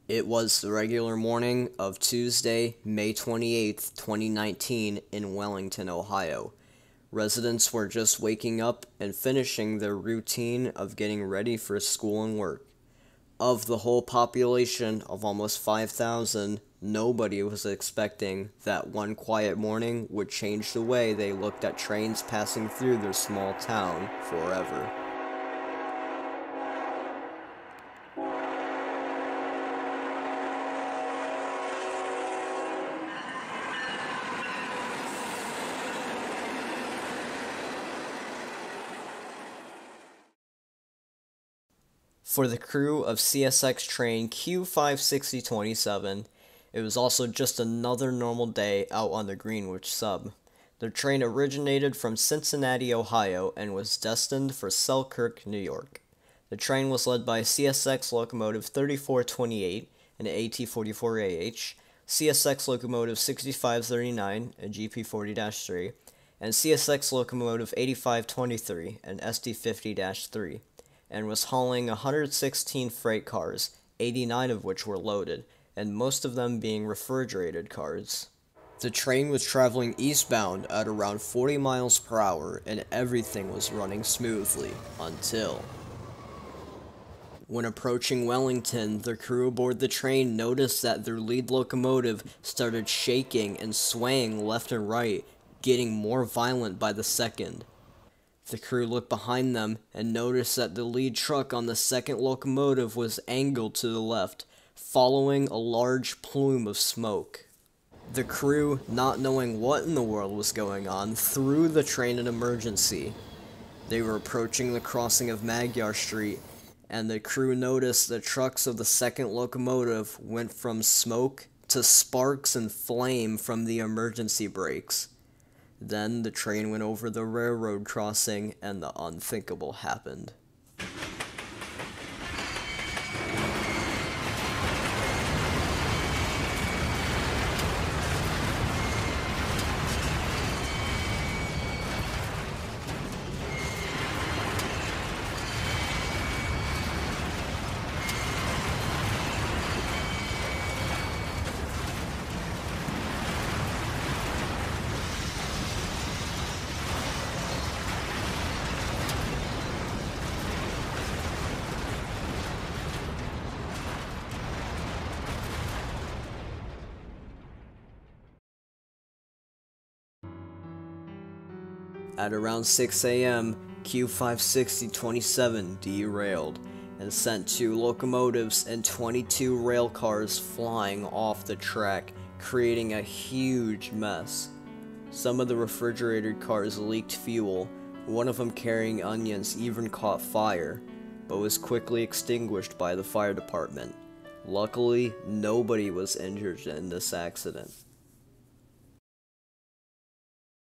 It was the regular morning of Tuesday, May 28th, 2019, in Wellington, Ohio. Residents were just waking up and finishing their routine of getting ready for school and work. Of the whole population of almost 5,000, nobody was expecting that one quiet morning would change the way they looked at trains passing through their small town forever. For the crew of CSX train Q56027, it was also just another normal day out on the Greenwich sub. The train originated from Cincinnati, Ohio, and was destined for Selkirk, New York. The train was led by CSX locomotive 3428, an AT44AH, CSX locomotive 6539, a GP40-3, and CSX locomotive 8523, an SD50-3. And was hauling 116 freight cars, 89 of which were loaded, and most of them being refrigerated cars. The train was traveling eastbound at around 40 miles per hour, and everything was running smoothly, until... When approaching Wellington, the crew aboard the train noticed that their lead locomotive started shaking and swaying left and right, getting more violent by the second. The crew looked behind them and noticed that the lead truck on the second locomotive was angled to the left, following a large plume of smoke. The crew, not knowing what in the world was going on, threw the train in emergency. They were approaching the crossing of Magyar Street, and the crew noticed the trucks of the second locomotive went from smoke to sparks and flame from the emergency brakes. Then the train went over the railroad crossing, and the unthinkable happened. At around 6 a.m., Q56027 derailed and sent 2 locomotives and 22 rail cars flying off the track, creating a huge mess. Some of the refrigerated cars leaked fuel, one of them carrying onions even caught fire, but was quickly extinguished by the fire department. Luckily, nobody was injured in this accident.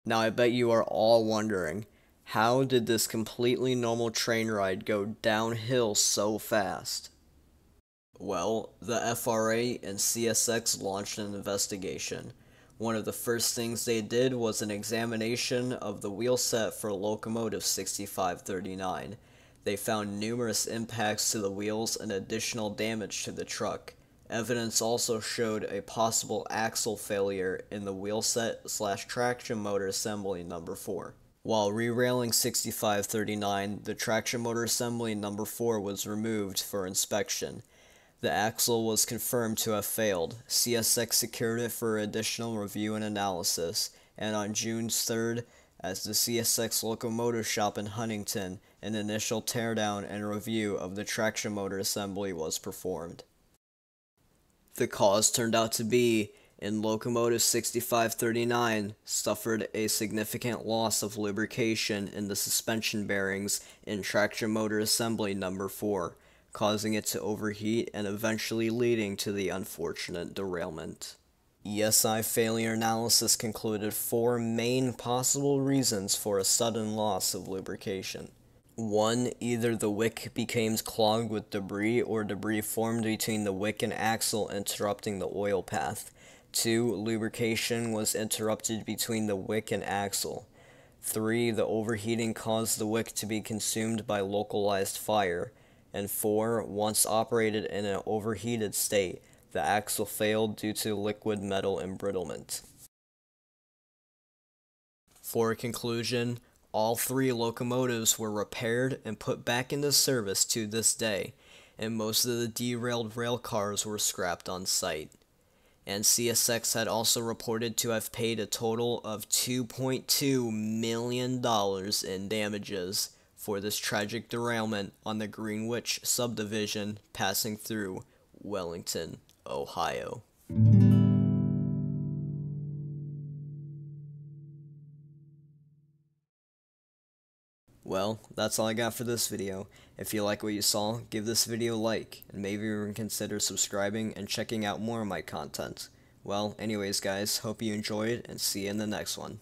Now I bet you are all wondering, how did this completely normal train ride go downhill so fast? Well, the FRA and CSX launched an investigation. One of the first things they did was an examination of the wheel set for locomotive 6539. They found numerous impacts to the wheels and additional damage to the truck. Evidence also showed a possible axle failure in the wheelset/traction motor assembly number 4. While re-railing 6539, the traction motor assembly number 4 was removed for inspection. The axle was confirmed to have failed. CSX secured it for additional review and analysis, and on June 3rd, at the CSX locomotive shop in Huntington, an initial teardown and review of the traction motor assembly was performed. The cause turned out to be, in locomotive 6539, suffered a significant loss of lubrication in the suspension bearings in traction motor assembly number 4, causing it to overheat and eventually leading to the unfortunate derailment. ESI failure analysis concluded 4 main possible reasons for a sudden loss of lubrication. 1. Either the wick became clogged with debris or debris formed between the wick and axle interrupting the oil path. 2. Lubrication was interrupted between the wick and axle. 3. The overheating caused the wick to be consumed by localized fire. and 4. Once operated in an overheated state, the axle failed due to liquid metal embrittlement. For a conclusion, all 3 locomotives were repaired and put back into service to this day, and most of the derailed rail cars were scrapped on site. And CSX had also reported to have paid a total of $2.2 million in damages for this tragic derailment on the Greenwich subdivision passing through Wellington, Ohio. Well, that's all I got for this video. If you like what you saw, give this video a like, and maybe even consider subscribing and checking out more of my content. Well, anyways guys, hope you enjoyed, and see you in the next one.